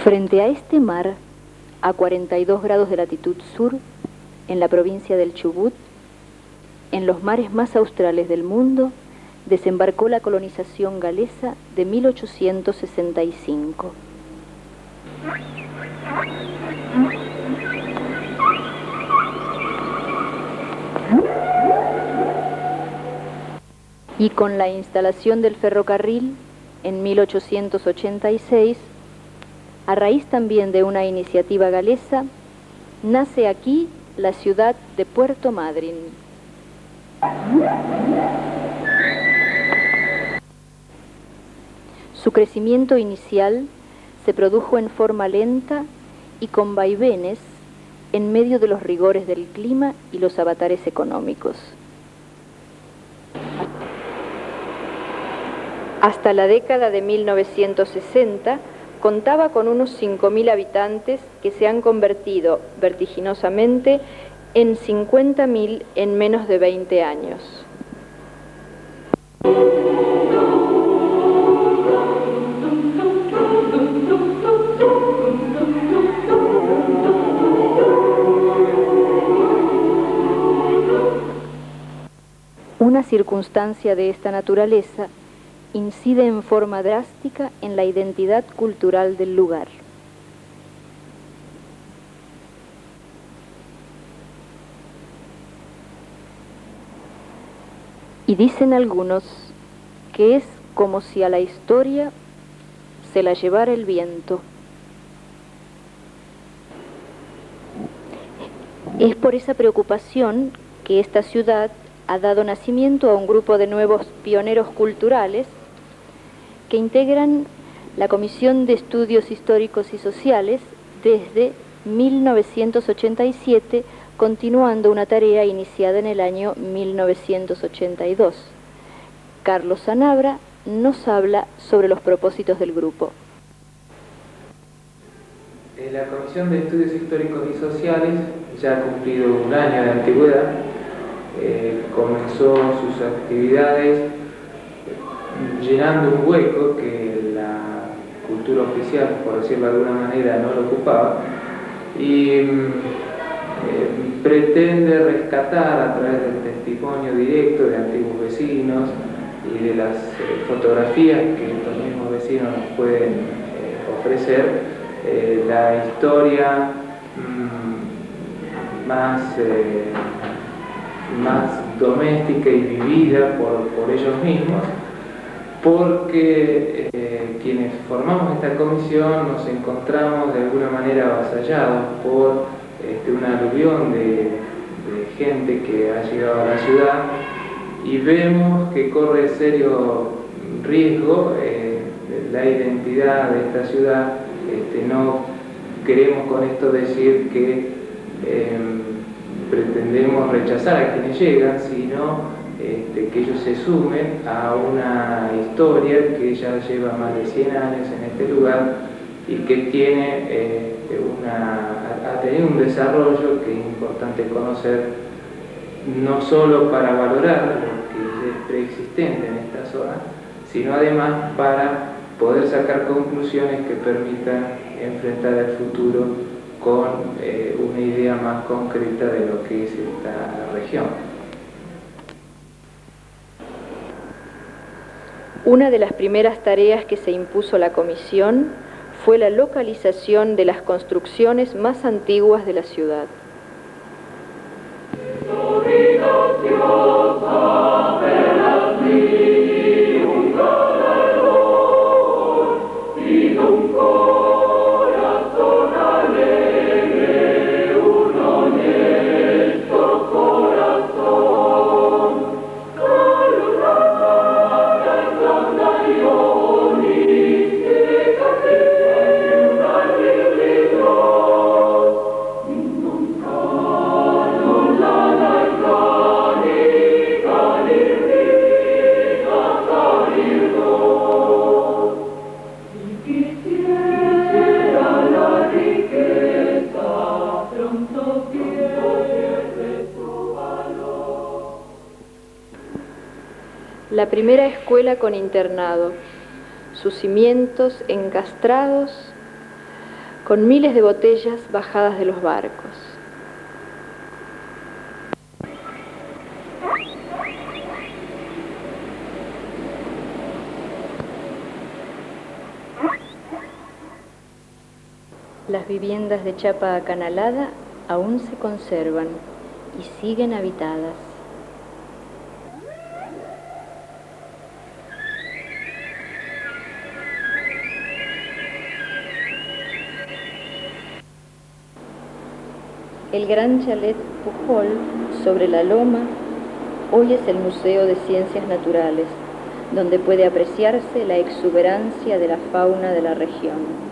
Frente a este mar, a 42 grados de latitud sur, en la provincia del Chubut, en los mares más australes del mundo, desembarcó la colonización galesa de 1865. Y con la instalación del ferrocarril en 1886, a raíz también de una iniciativa galesa, nace aquí la ciudad de Puerto Madryn. Su crecimiento inicial se produjo en forma lenta y con vaivenes en medio de los rigores del clima y los avatares económicos. Hasta la década de 1960 contaba con unos 5.000 habitantes que se han convertido vertiginosamente en 50.000 en menos de 20 años. Una circunstancia de esta naturaleza incide en forma drástica en la identidad cultural del lugar. Y dicen algunos que es como si a la historia se la llevara el viento. Es por esa preocupación que esta ciudad ha dado nacimiento a un grupo de nuevos pioneros culturales que integran la Comisión de Estudios Históricos y Sociales desde 1987, continuando una tarea iniciada en el año 1982. Carlos Sanabra nos habla sobre los propósitos del grupo. La Comisión de Estudios Históricos y Sociales ya ha cumplido un año de antigüedad. Comenzó sus actividades llenando un hueco que la cultura oficial, por decirlo de alguna manera, no lo ocupaba, y pretende rescatar a través del testimonio directo de antiguos vecinos y de las fotografías que estos mismos vecinos nos pueden ofrecer, la historia más doméstica y vivida por ellos mismos, porque quienes formamos esta comisión nos encontramos de alguna manera avasallados por una aluvión de gente que ha llegado a la ciudad, y vemos que corre serio riesgo la identidad de esta ciudad. No queremos con esto decir que pretendemos rechazar a quienes llegan, sino que ellos se sumen a una historia que ya lleva más de 100 años en este lugar y que tiene ha tenido un desarrollo que es importante conocer, no solo para valorar lo que es preexistente en esta zona, sino además para poder sacar conclusiones que permitan enfrentar el futuro con una idea más concreta de lo que es esta región. Una de las primeras tareas que se impuso la comisión fue la localización de las construcciones más antiguas de la ciudad. La primera escuela con internado, sus cimientos encastrados con miles de botellas bajadas de los barcos. Las viviendas de chapa acanalada aún se conservan y siguen habitadas. El gran chalet Pujol, sobre la loma, hoy es el Museo de Ciencias Naturales, donde puede apreciarse la exuberancia de la fauna de la región.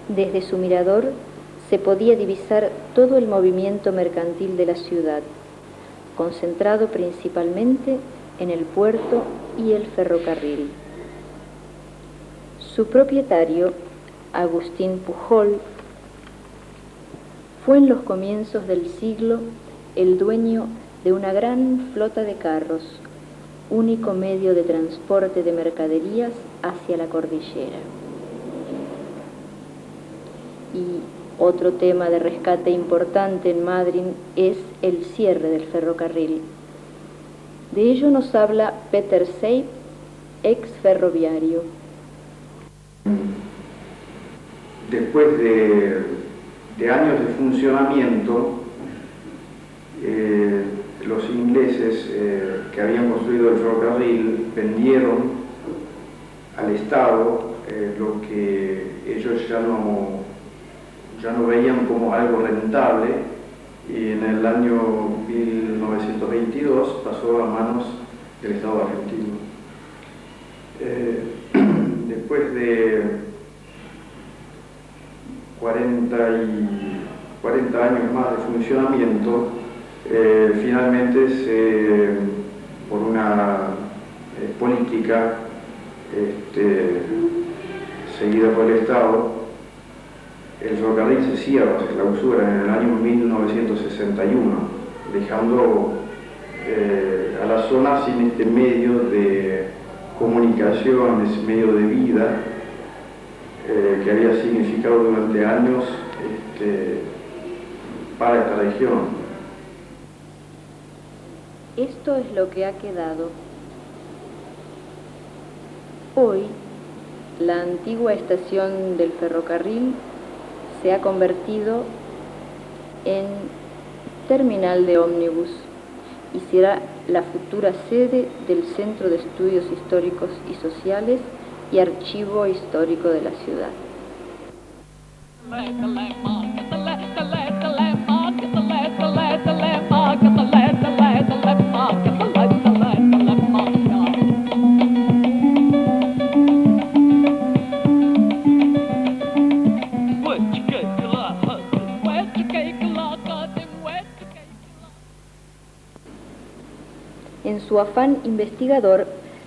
Desde su mirador se podía divisar todo el movimiento mercantil de la ciudad, concentrado principalmente en el puerto y el ferrocarril. Su propietario, Agustín Pujol, fue en los comienzos del siglo el dueño de una gran flota de carros, único medio de transporte de mercaderías hacia la cordillera. Y otro tema de rescate importante en Madryn es el cierre del ferrocarril. De ello nos habla Peter Seip, ex ferroviario. Después de años de funcionamiento, los ingleses que habían construido el ferrocarril vendieron al Estado lo que ellos ya no veían como algo rentable, y en el año 1922 pasó a manos del Estado argentino. Después de 40 años más de funcionamiento, finalmente por una política seguida por el Estado, el ferrocarril se cierra, se clausura en el año 1961, dejando a la zona sin este medio de comunicación, ese medio de vida que había significado durante años para esta región. Esto es lo que ha quedado. Hoy, la antigua estación del ferrocarril se ha convertido en terminal de ómnibus y será la futura sede del Centro de Estudios Históricos y Sociales y Archivo Histórico de la ciudad. En su afán investigador,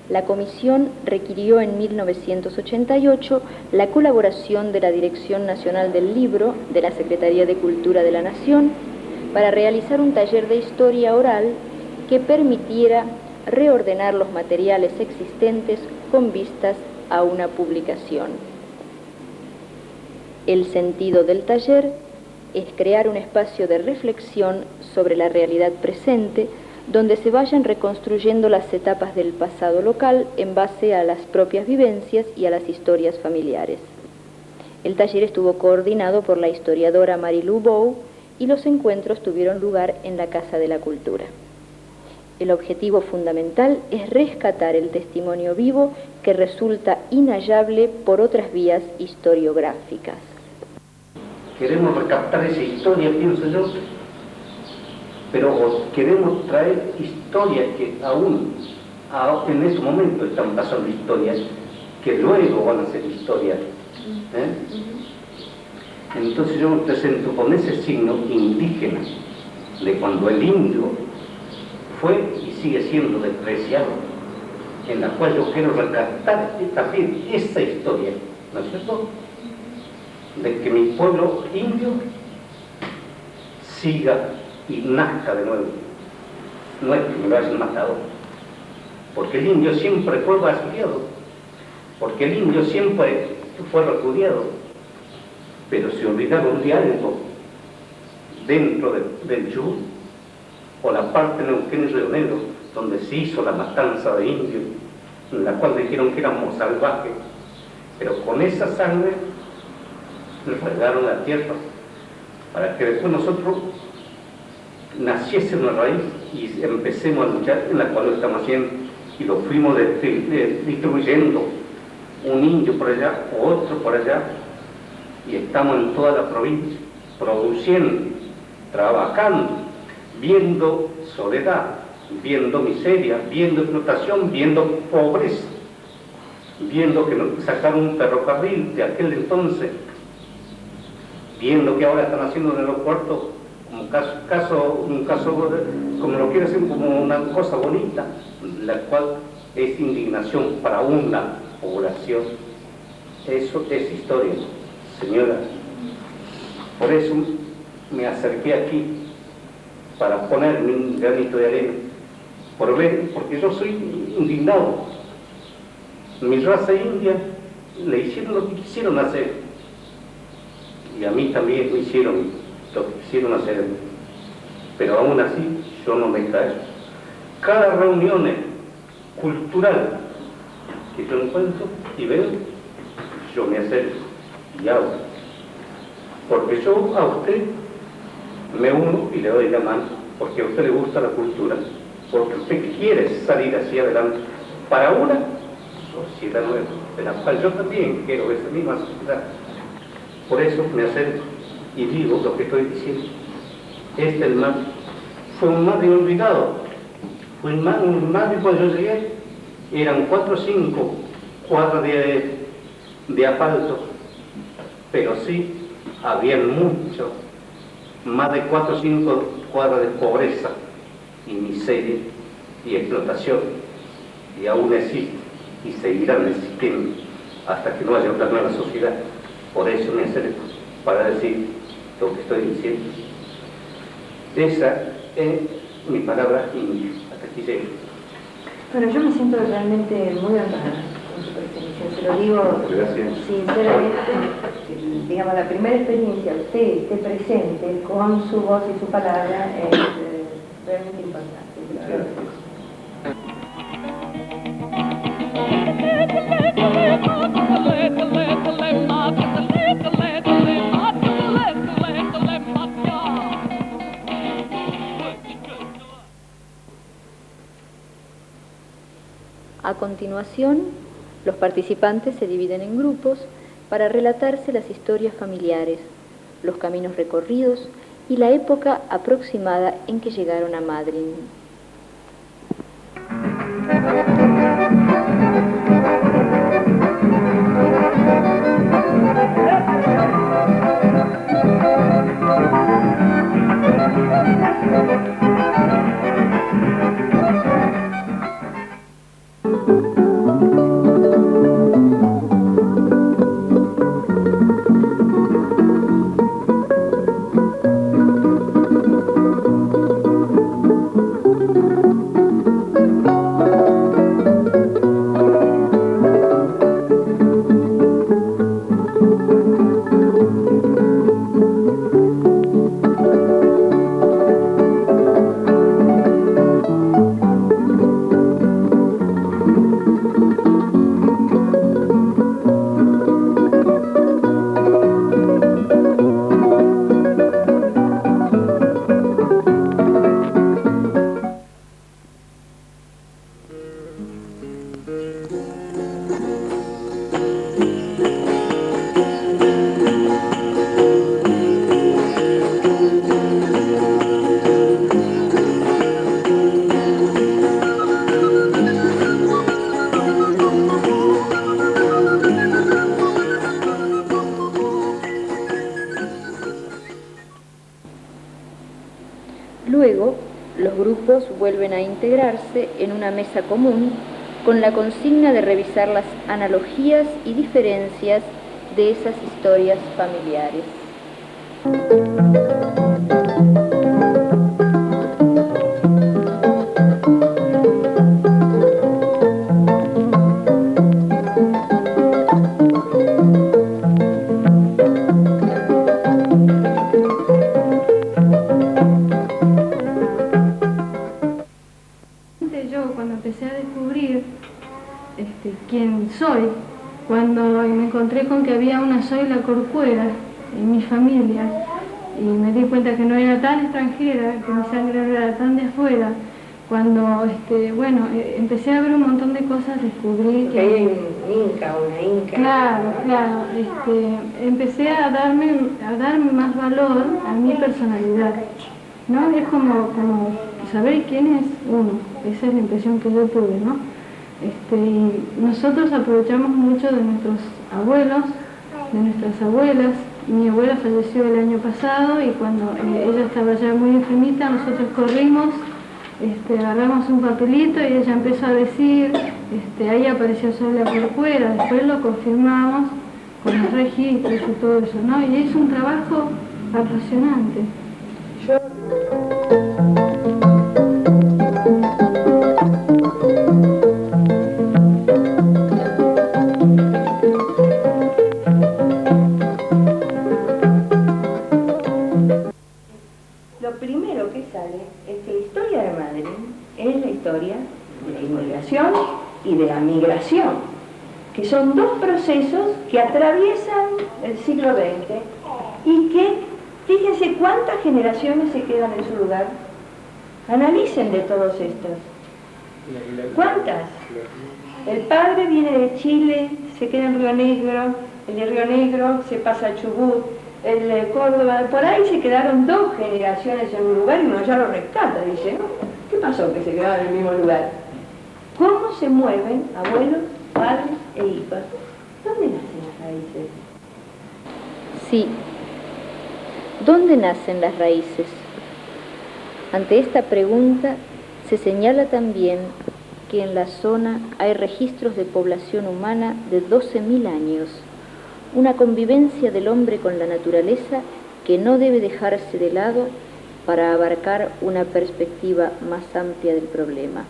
la comisión requirió en 1988 la colaboración de la Dirección Nacional del Libro de la Secretaría de Cultura de la Nación para realizar un taller de historia oral que permitiera reordenar los materiales existentes con vistas a una publicación. El sentido del taller es crear un espacio de reflexión sobre la realidad presente, donde se vayan reconstruyendo las etapas del pasado local en base a las propias vivencias y a las historias familiares. El taller estuvo coordinado por la historiadora Marilou Bou y los encuentros tuvieron lugar en la Casa de la Cultura. El objetivo fundamental es rescatar el testimonio vivo que resulta inhallable por otras vías historiográficas. Queremos recaptar esa historia, pienso yo, pero queremos traer historias que aún en ese momento están pasando historias, que luego van a ser historias. Entonces yo me presento con ese signo indígena de cuando el indio fue y sigue siendo despreciado, en la cual yo quiero rescatar también esa historia, ¿no es cierto?, de que mi pueblo indio siga y nazca de nuevo. No es que me lo hayan matado, porque el indio siempre fue vaciado, porque el indio siempre fue repudiado, pero se olvidaron de algo dentro del Chubut, o la parte de Neuquén y Río Negro, donde se hizo la matanza de indios, en la cual dijeron que éramos salvajes, pero con esa sangre nos regaron la tierra, para que después nosotros naciese una raíz y empecemos a luchar, en la cual lo estamos haciendo, y lo fuimos distribuyendo, un indio por allá, otro por allá, y estamos en toda la provincia, produciendo, trabajando, viendo soledad, viendo miseria, viendo explotación, viendo pobreza, viendo que nos sacaron un ferrocarril de aquel entonces, viendo que ahora están haciendo un aeropuerto como un caso, como lo quiere hacer, como una cosa bonita, la cual es indignación para una población. Eso es historia, señora. Por eso me acerqué aquí, para poner mi granito de arena, porque yo soy indignado. Mi raza india le hicieron lo que quisieron hacer, y a mí también me hicieron lo que quisieron hacer, pero aún así yo no me callo. Cada reunión cultural que yo encuentro y veo, yo me acerco y hago, porque yo a usted me uno y le doy la mano, porque a usted le gusta la cultura, porque usted quiere salir hacia adelante para una sociedad nueva, de la cual yo también quiero esa misma sociedad. Por eso me acerco y digo lo que estoy diciendo. El mar fue un mar olvidado, fue un mar que cuando yo llegué eran 4 o 5 cuadras de asfalto, pero sí habían mucho, más de 4 o 5 cuadras de pobreza y miseria y explotación, y aún existe y seguirán existiendo hasta que no haya otra nueva sociedad. Por eso me acerco para decir lo que estoy diciendo. Esa es mi palabra india. Hasta aquí llego. Bueno, yo me siento realmente muy honrada con su presencia, se lo digo sinceramente. Digamos, la primera experiencia, usted esté presente con su voz y su palabra, es realmente importante. A continuación, los participantes se dividen en grupos para relatarse las historias familiares, los caminos recorridos y la época aproximada en que llegaron a Madryn. grupos vuelven a integrarse en una mesa común con la consigna de revisar las analogías y diferencias de esas historias familiares. Quién soy, cuando me encontré con que había una Zoila Corcuera en mi familia y me di cuenta que no era tan extranjera, que mi sangre no era tan de afuera. Cuando empecé a ver un montón de cosas, descubrí que hay un inca, una inca. Claro, empecé a darme más valor a mi personalidad, ¿no? Es como saber quién es uno, esa es la impresión que yo tuve, ¿no? Y nosotros aprovechamos mucho de nuestros abuelos, de nuestras abuelas. Mi abuela falleció el año pasado y cuando ella estaba ya muy enfermita, nosotros corrimos, agarramos un papelito y ella empezó a decir, ahí apareció Zoila Corcuera, después lo confirmamos con los registros y todo eso, ¿no? Y es un trabajo apasionante. Lo primero que sale es que la historia de Madrid es la historia de la inmigración y de la migración, que son dos procesos que atraviesan el siglo XX y que, fíjense cuántas generaciones se quedan en su lugar. Analicen de todos estos. ¿Cuántas? El padre viene de Chile, se queda en Río Negro, el de Río Negro se pasa a Chubut, el de Córdoba, por ahí se quedaron dos generaciones en un lugar y uno ya lo rescata, dice, ¿no? ¿Qué pasó que se quedaron en el mismo lugar? ¿Cómo se mueven abuelos, padres e hijos? ¿Dónde nacen las raíces? Sí, ¿dónde nacen las raíces? Ante esta pregunta se señala también que en la zona hay registros de población humana de 12.000 años, una convivencia del hombre con la naturaleza que no debe dejarse de lado para abarcar una perspectiva más amplia del problema.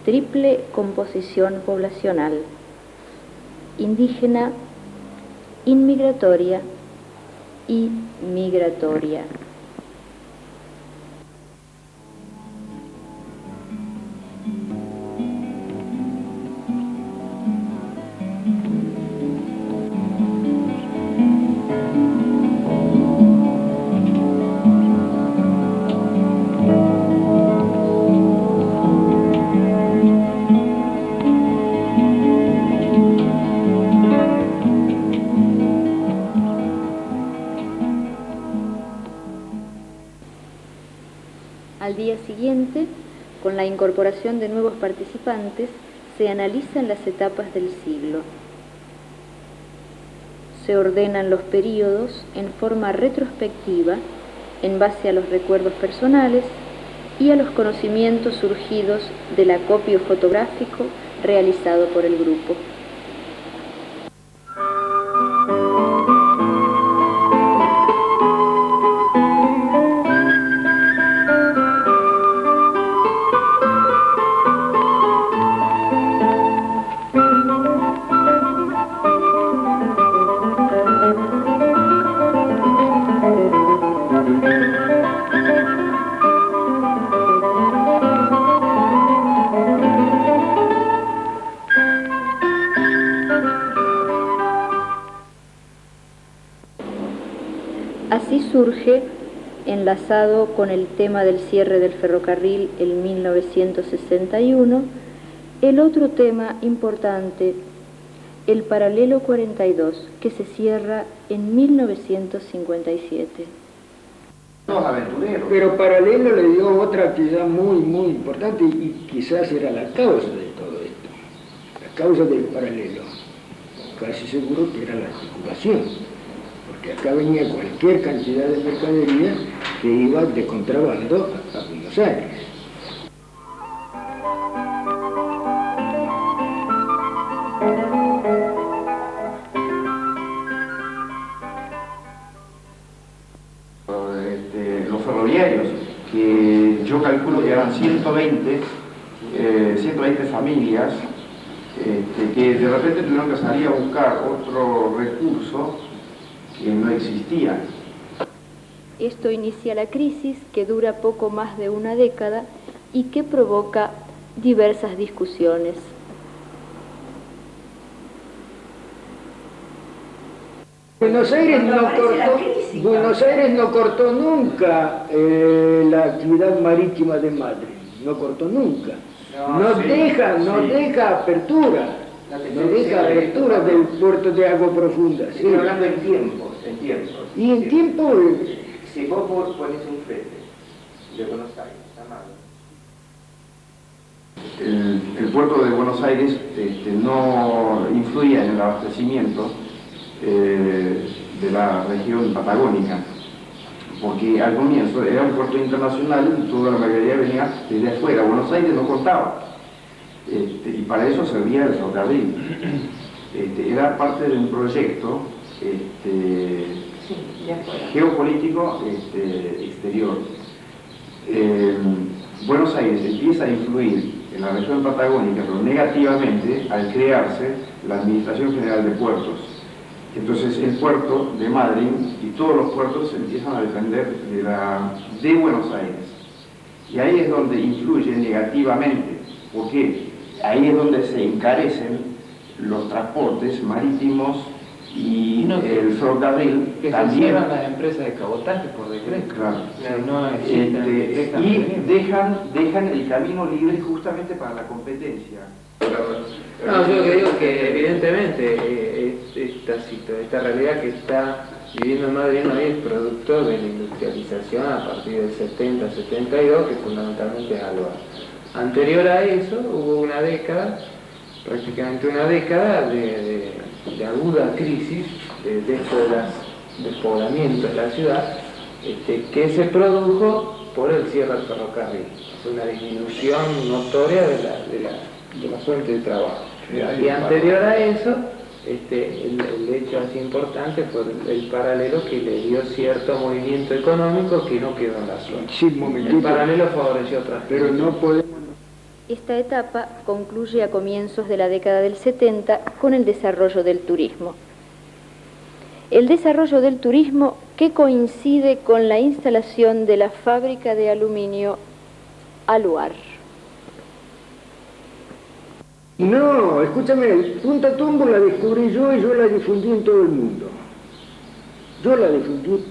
Triple composición poblacional: indígena, inmigratoria y migratoria. Al día siguiente, con la incorporación de nuevos participantes, se analizan las etapas del siglo. Se ordenan los períodos en forma retrospectiva en base a los recuerdos personales y a los conocimientos surgidos del acopio fotográfico realizado por el grupo. Así surge, enlazado con el tema del cierre del ferrocarril en 1961, el otro tema importante, el paralelo 42, que se cierra en 1957. Los aventureros. Pero paralelo le dio otra actividad muy importante y quizás era la causa de todo esto. La causa del paralelo. Casi seguro que era la articulación. Porque acá venía cualquier cantidad de mercadería que iba de contrabando a Buenos Aires. Los ferroviarios, que yo calculo que eran 120 familias, que de repente tuvieron que salir a buscar otro recurso que no existía. Esto inicia la crisis, que dura poco más de una década y que provoca diversas discusiones. Buenos Aires no cortó nunca la actividad marítima de Madrid, no cortó nunca. No deja apertura del puerto de agua profunda. Estoy hablando en tiempos. Y en tiempo... Si vos pones un flete de Buenos Aires a Madrid. El puerto de Buenos Aires no influía en el abastecimiento de la región patagónica, porque al comienzo era un puerto internacional y toda la mayoría venía desde afuera. Buenos Aires no contaba, y para eso servía el ferrocarril. Era parte de un proyecto geopolítico exterior. Buenos Aires empieza a influir en la región patagónica, pero negativamente, al crearse la Administración General de Puertos. Entonces el puerto de Madrid y todos los puertos se empiezan a depender de Buenos Aires. Y ahí es donde influye negativamente, porque ahí es donde se encarecen los transportes marítimos y el ferrocarril que también. Se cierran las empresas de cabotaje por decreto. Claro. Y dejan el camino libre justamente para la competencia. No, yo lo que digo es que evidentemente esta realidad que está viviendo Madrid es producto de la industrialización a partir del 70-72, que fundamentalmente es Alba. Anterior a eso hubo una década, prácticamente una década de aguda crisis de esto de los despoblamientos de la ciudad, que se produjo por el cierre del ferrocarril. Fue una disminución notoria de la fuente de trabajo. Y anterior a eso, el hecho así importante fue el paralelo que le dio cierto movimiento económico que no quedó en la zona. Sí, el paralelo favoreció otras cosas. Pero no podemos... Esta etapa concluye a comienzos de la década del 70 con el desarrollo del turismo. El desarrollo del turismo que coincide con la instalación de la fábrica de aluminio Aluar. No, escúchame, Punta Tombo la descubrí yo y yo la difundí en todo el mundo.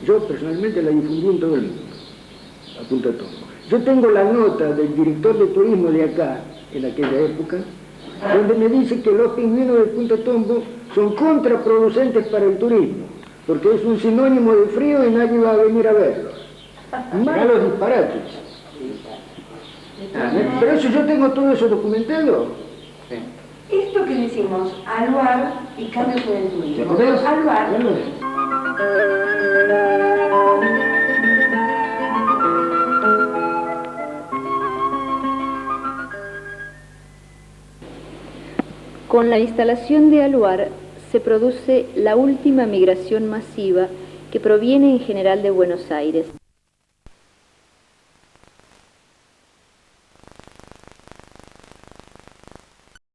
Yo personalmente la difundí en todo el mundo, a Punta Tombo. Yo tengo la nota del director de turismo de acá, en aquella época, donde me dice que los pingüinos de Punta Tombo son contraproducentes para el turismo, porque es un sinónimo de frío y nadie va a venir a verlos. Mirá los disparates. Pero eso yo tengo todo eso documentado. Esto que decimos, Aluar y cambios en el turismo. Aluar. Con la instalación de Aluar se produce la última migración masiva que proviene en general de Buenos Aires.